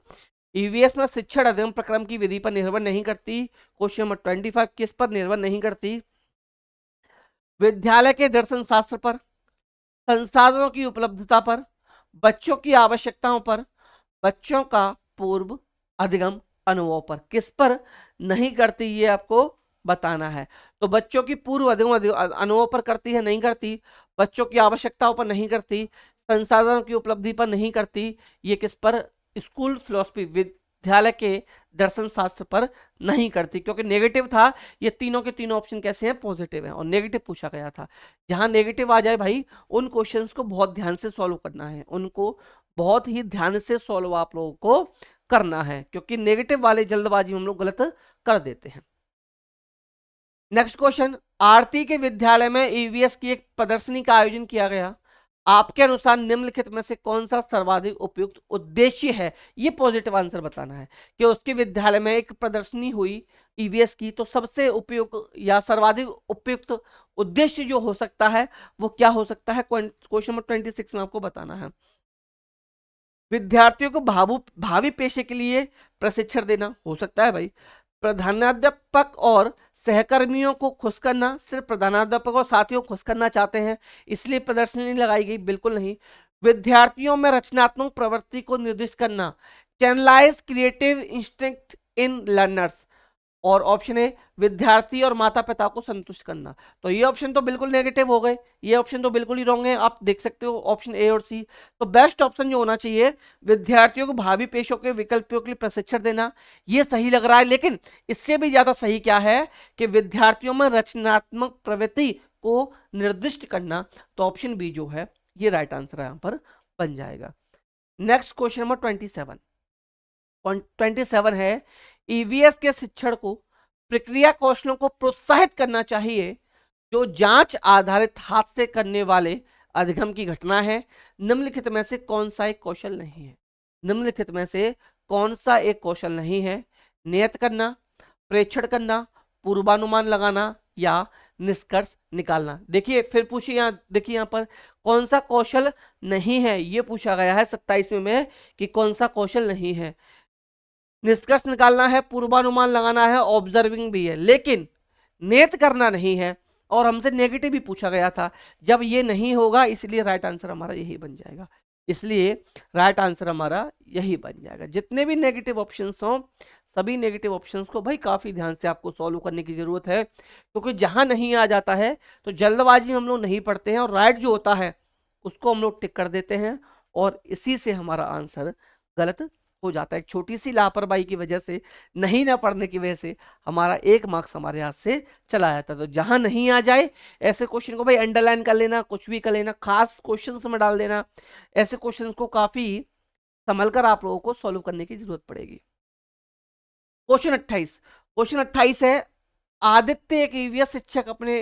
ईवीएस में शिक्षण अधिगम प्रक्रम की विधि पर निर्भर नहीं करती। क्वेश्चन नंबर 25 किस पर निर्भर नहीं करती? विद्यालय के दर्शन शास्त्र पर, संसाधनों की उपलब्धता पर, बच्चों की आवश्यकताओं पर, बच्चों का पूर्व अधिगम अनुभव पर। किस पर नहीं करती ये आपको बताना है। तो बच्चों की पूर्व अधिगम अनुभव पर करती है, नहीं करती। बच्चों की आवश्यकताओं पर नहीं करती, संसाधनों की उपलब्धि पर नहीं करती। ये किस पर? स्कूल फिलोसफी, विद्यालय के दर्शन शास्त्र पर नहीं करती, क्योंकि नेगेटिव था। ये तीनों के तीनों ऑप्शन कैसे हैं? पॉजिटिव हैं, और नेगेटिव पूछा गया था। जहां नेगेटिव आ जाए भाई, उन क्वेश्चंस को बहुत ध्यान से सॉल्व करना है, उनको बहुत ही ध्यान से सॉल्व आप लोगों को करना है, क्योंकि नेगेटिव वाले जल्दबाजी में हम लोग गलत कर देते हैं। नेक्स्ट क्वेश्चन, आरती के विद्यालय में ईवीएस की एक प्रदर्शनी का आयोजन किया गया। आपके अनुसार निम्नलिखित में से कौन सा सर्वाधिक उपयुक्त उद्देश्य है? ये पॉजिटिव आंसर बताना है कि उसके विद्यालय में एक प्रदर्शनी हुई ईवीएस की, तो सबसे उपयुक्त या सर्वाधिक उपयुक्त उद्देश्य जो हो सकता है वो क्या हो सकता है? क्वेश्चन नंबर 26 में आपको बताना है। विद्यार्थियों को भावी पेशे के लिए प्रशिक्षण देना हो सकता है भाई। प्रधानाध्यापक और सहकर्मियों को खुश करना, सिर्फ प्रधानाध्यापक और साथियों को खुश करना चाहते हैं इसलिए प्रदर्शनी लगाई गई, बिल्कुल नहीं। विद्यार्थियों में रचनात्मक प्रवृत्ति को निर्दिष्ट करना, चैनलाइज क्रिएटिव इंस्टिंक्ट इन लर्नर्स। और ऑप्शन है विद्यार्थी और माता पिता को संतुष्ट करना। तो ये ऑप्शन तो बिल्कुल नेगेटिव हो गए, ये ऑप्शन तो बिल्कुल ही रॉन्ग है। आप देख सकते हो ऑप्शन ए और सी। तो बेस्ट ऑप्शन जो होना चाहिए, विद्यार्थियों को भावी पेशों के विकल्पों के लिए प्रशिक्षण देना, ये सही लग रहा है। लेकिन इससे भी ज्यादा सही क्या है कि विद्यार्थियों में रचनात्मक प्रवृत्ति को निर्दिष्ट करना। तो ऑप्शन बी जो है ये राइट आंसर यहां पर बन जाएगा। नेक्स्ट क्वेश्चन नंबर 27 है ईवीएस के शिक्षण को प्रक्रिया कौशलों को प्रोत्साहित करना चाहिए जो जांच आधारित हाथ से करने वाले अधिगम की घटना है। निम्नलिखित में से कौन सा एक कौशल नहीं है? निम्नलिखित में से कौन सा एक कौशल नहीं है? नियत करना, प्रेक्षण करना, पूर्वानुमान लगाना या निष्कर्ष निकालना। देखिए फिर पूछिए, यहाँ देखिए यहाँ पर कौन सा कौशल नहीं है, ये पूछा गया है 27वें में कि कौन सा कौशल नहीं है। निष्कर्ष निकालना है, पूर्वानुमान लगाना है, ऑब्जर्विंग भी है, लेकिन नियत करना नहीं है। और हमसे नेगेटिव भी पूछा गया था, जब ये नहीं होगा इसलिए राइट आंसर हमारा यही बन जाएगा। इसलिए राइट आंसर हमारा यही बन जाएगा। जितने भी नेगेटिव ऑप्शंस हों, सभी नेगेटिव ऑप्शंस को भाई काफी ध्यान से आपको सॉल्व करने की जरूरत है, क्योंकि जहां नहीं आ जाता है तो जल्दबाजी में हम लोग नहीं पढ़ते हैं और राइट जो होता है उसको हम लोग टिक कर देते हैं और इसी से हमारा आंसर गलत हो जाता है। एक छोटी सी लापरवाही की वजह से, नहीं ना पढ़ने की वजह से हमारा 1 मार्क्स हमारे हाथ से चला जाता है। तो जहां नहीं आ जाए ऐसे क्वेश्चन को भाई अंडरलाइन कर लेना, कुछ भी कर लेना, खास क्वेश्चन में डाल देना। ऐसे क्वेश्चन को काफी संभल कर आप लोगों को सॉल्व करने की जरूरत पड़ेगी। क्वेश्चन 28 है, आदित्य एक ईवीएस शिक्षक अपने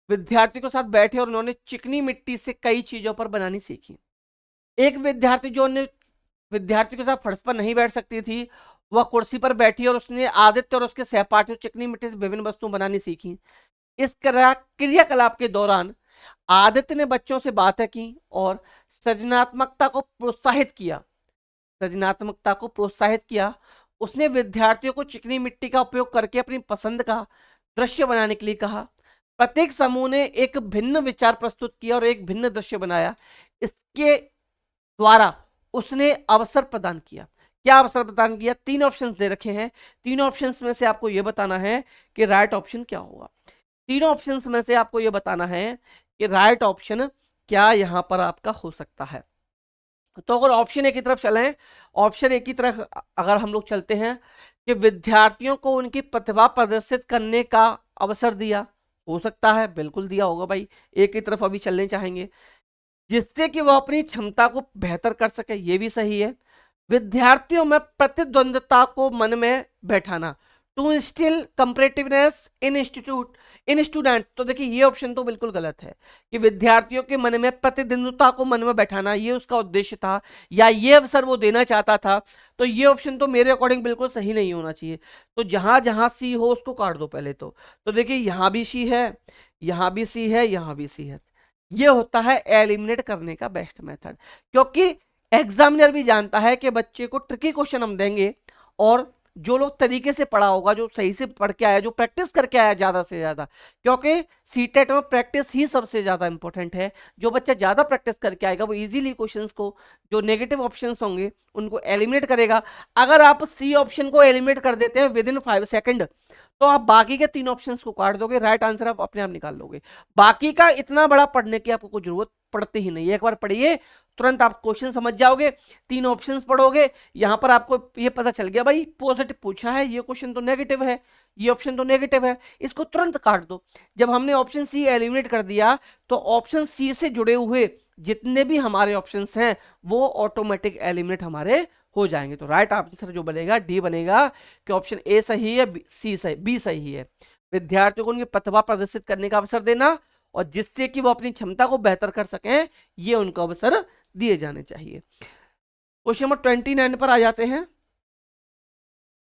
विद्यार्थियों के साथ बैठे और उन्होंने चिकनी मिट्टी से कई चीजों पर बनानी सीखी। एक विद्यार्थी जो ने विद्यार्थियों के साथ फर्श पर नहीं बैठ सकती थी, वह कुर्सी पर बैठी और उसने आदित्य और उसके सहपाठियों चिकनी मिट्टी से विभिन्न वस्तुएं बनानी सीखी। इस क्रियाकलाप के दौरान आदित्य ने बच्चों से बातें की और सृजनात्मकता को प्रोत्साहित किया। सृजनात्मकता को प्रोत्साहित किया। उसने विद्यार्थियों को चिकनी मिट्टी का उपयोग करके अपनी पसंद का दृश्य बनाने के लिए कहा। प्रत्येक समूह ने एक भिन्न विचार प्रस्तुत किया और एक भिन्न दृश्य बनाया। इसके द्वारा उसने अवसर प्रदान किया। क्या अवसर प्रदान किया? 3 ऑप्शंस दे रखे हैं। 3 ऑप्शंस में से आपको यह बताना है कि राइट ऑप्शन क्या होगा। 3 ऑप्शंस में से आपको यह बताना है कि राइट ऑप्शन क्या यहां पर आपका हो सकता है। तो अगर ऑप्शन ए की तरफ चलें, ऑप्शन ए की तरफ अगर हम लोग चलते हैं कि विद्यार्थियों को उनकी प्रतिभा प्रदर्शित करने का अवसर दिया, हो सकता है, बिल्कुल दिया होगा भाई। ए की तरफ अभी चलने चाहेंगे, जिससे कि वह अपनी क्षमता को बेहतर कर सके, ये भी सही है। विद्यार्थियों में प्रतिद्वंद्विता को मन में बैठाना, to instil competitiveness in students. तो देखिए ये ऑप्शन तो बिल्कुल गलत है कि विद्यार्थियों के मन में प्रतिद्वंद्विता को मन में बैठाना ये उसका उद्देश्य था या ये अवसर वो देना चाहता था। तो ये ऑप्शन तो मेरे अकॉर्डिंग बिल्कुल सही नहीं होना चाहिए। तो जहां जहां सी हो उसको काट दो पहले तो देखिए यहां भी सी है, यहां भी सी है, यहां भी सी है। ये होता है एलिमिनेट करने का बेस्ट मेथड, क्योंकि एग्जामिनर भी जानता है कि बच्चे को ट्रिकी क्वेश्चन हम देंगे और जो लोग तरीके से पढ़ा होगा, जो सही से पढ़ के आया, जो प्रैक्टिस करके आया ज्यादा से ज्यादा, क्योंकि सीटेट में प्रैक्टिस ही सबसे ज्यादा इंपॉर्टेंट है। जो बच्चा ज्यादा प्रैक्टिस करके आएगा वो इजीली क्वेश्चंस को, जो नेगेटिव ऑप्शंस होंगे उनको एलिमिनेट करेगा। अगर आप सी ऑप्शन को एलिमिनेट कर देते हैं विद इन 5 सेकंड, तो आप बाकी के 3 ऑप्शंस को काट दोगे, राइट आंसर आप अपने आप निकाल लोगे। बाकी का इतना बड़ा पढ़ने की आपको कोई जरूरत पड़ती ही नहीं है। एक बार पढ़िए तुरंत आप क्वेश्चन समझ जाओगे, 3 ऑप्शंस पढ़ोगे, यहां पर आपको ये पता चल गया भाई पॉजिटिव पूछा है, ये क्वेश्चन तो नेगेटिव है, ये ऑप्शन तो नेगेटिव है, इसको तुरंत काट दो। जब हमने ऑप्शन सी एलिमिनेट कर दिया तो ऑप्शन सी से जुड़े हुए जितने भी हमारे ऑप्शंस हैं वो ऑटोमेटिक एलिमिनेट हमारे हो जाएंगे। तो राइट आंसर जो बनेगा डी बनेगा कि ऑप्शन ए सही है, सी सही, बी सही है। विद्यार्थियों को उनकी प्रतिभा प्रदर्शित करने का अवसर देना और जिससे कि वो अपनी क्षमता को बेहतर कर सकें, ये उनको अवसर दिए जाने चाहिए। क्वेश्चन नंबर 29 पर आ जाते हैं।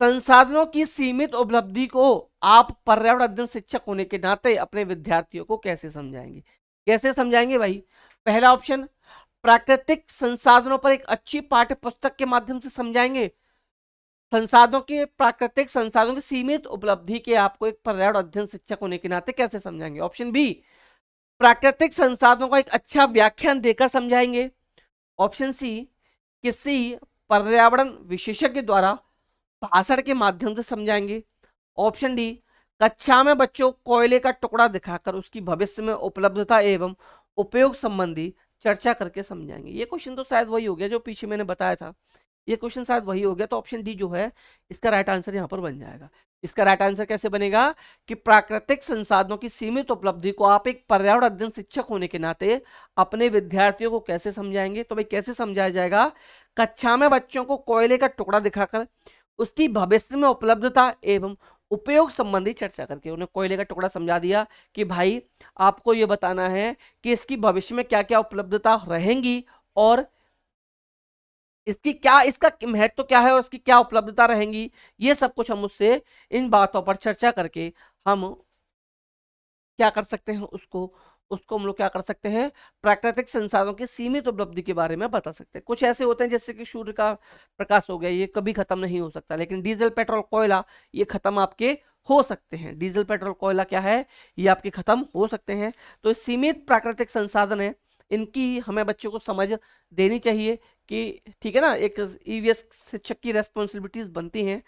संसाधनों की सीमित उपलब्धि को आप पर्यावरण अध्ययन शिक्षक होने के नाते अपने विद्यार्थियों को कैसे समझाएंगे? कैसे समझाएंगे भाई? पहला ऑप्शन, प्राकृतिक संसाधनों पर एक अच्छी पाठ्य पुस्तक के माध्यम से समझाएंगे। संसाधनों के, प्राकृतिक संसाधनों की सीमित उपलब्धि के आपको एक पर्यावरण अध्ययन शिक्षक होने के नाते कैसे समझाएंगे? ऑप्शन बी, प्राकृतिक संसाधनों का एक अच्छा व्याख्यान देकर समझाएंगे। ऑप्शन सी, किसी पर्यावरण विशेषज्ञ द्वारा भाषण के माध्यम से समझाएंगे। ऑप्शन डी, कक्षा में बच्चों को कोयले का टुकड़ा दिखाकर उसकी भविष्य में उपलब्धता एवं उपयोग संबंधी चर्चा करके समझाएंगे। ये क्वेश्चन तो शायद वही हो गया जो पीछे मैंने बताया था, ये क्वेश्चन शायद वही हो गया। तो ऑप्शन डी जो है इसका राइट आंसर यहाँ पर बन जाएगा। इसका राइट आंसर कैसे बनेगा कि प्राकृतिक संसाधनों की सीमित उपलब्धि को आप एक पर्यावरण अध्ययन शिक्षक होने के नाते अपने विद्यार्थियों को कैसे समझाएंगे? तो भाई कैसे समझाया जाएगा? कक्षा में बच्चों को कोयले का टुकड़ा दिखाकर उसकी भविष्य में उपलब्धता एवं उपयोग संबंधी चर्चा करके उन्हें कोयले का टुकड़ा समझा दिया कि भाई आपको ये बताना है कि इसकी भविष्य में क्या क्या उपलब्धता रहेंगी और इसकी क्या, इसका महत्व क्या है और इसकी क्या उपलब्धता रहेंगी, ये सब कुछ हम उससे इन बातों पर चर्चा करके हम क्या कर सकते हैं, उसको उसको हम लोग क्या कर सकते हैं, प्राकृतिक संसाधनों की सीमित उपलब्धि के बारे में बता सकते हैं। कुछ ऐसे होते हैं जैसे कि सूर्य का प्रकाश हो गया, ये कभी खत्म नहीं हो सकता, लेकिन डीजल पेट्रोल कोयला ये खत्म आपके हो सकते हैं। डीजल पेट्रोल कोयला क्या है, ये आपके खत्म हो सकते हैं। तो सीमित प्राकृतिक संसाधन है, इनकी हमें बच्चों को समझ देनी चाहिए कि ठीक है ना, एक ईवीएस शिक्षक की रेस्पॉन्सिबिलिटीज बनती हैं।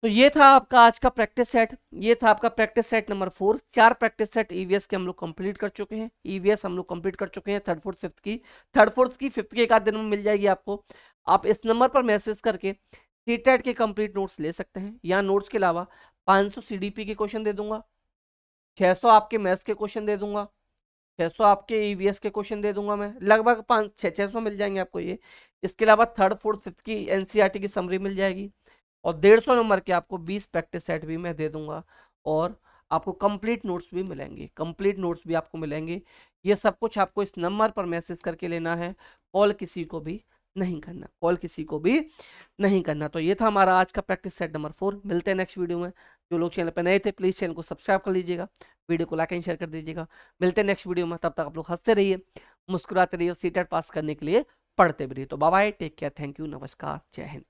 तो ये था आपका आज का प्रैक्टिस सेट, ये था आपका practice set number 4। 4 practice set EVS के हम लोग कंप्लीट कर चुके हैं। ईवीएस हम लोग कंप्लीट कर चुके हैं, थर्ड फोर्थ फिफ्थ की। थर्ड फोर्थ की फिफ्थ के एक आध दिन में मिल जाएगी आपको। आप इस नंबर पर मैसेज करके सीटेट के कंप्लीट नोट्स ले सकते हैं। यहाँ नोट्स के अलावा 500 सीडीपी के क्वेश्चन दे दूंगा, 600 आपके मैथ्स के क्वेश्चन दे दूंगा, 600 आपके ईवीएस के क्वेश्चन दे दूंगा मैं, लगभग 600 मिल जाएंगे आपको ये। इसके अलावा थर्ड फोर्थ फिफ्थ की एनसीईआरटी की समरी मिल जाएगी और 150 नंबर के आपको 20 प्रैक्टिस सेट भी मैं दे दूंगा और आपको कंप्लीट नोट्स भी मिलेंगे, कंप्लीट नोट्स भी आपको मिलेंगे। ये सब कुछ आपको इस नंबर पर मैसेज करके लेना है, कॉल किसी को भी नहीं करना, कॉल किसी को भी नहीं करना। तो ये था हमारा आज का प्रैक्टिस सेट नंबर 4। मिलते हैं नेक्स्ट वीडियो में। जो लोग चैनल पर नए थे प्लीज चैनल को सब्सक्राइब कर लीजिएगा, वीडियो को लाइक एंड शेयर कर दीजिएगा। मिलते हैं नेक्स्ट वीडियो में, तब तक आप लोग हंसते रहिए, मुस्कुराते रहिए, सीटेट पास करने के लिए पढ़ते भी रहिए। तो bye bye, take care, thank you, नमस्कार, जय हिंद।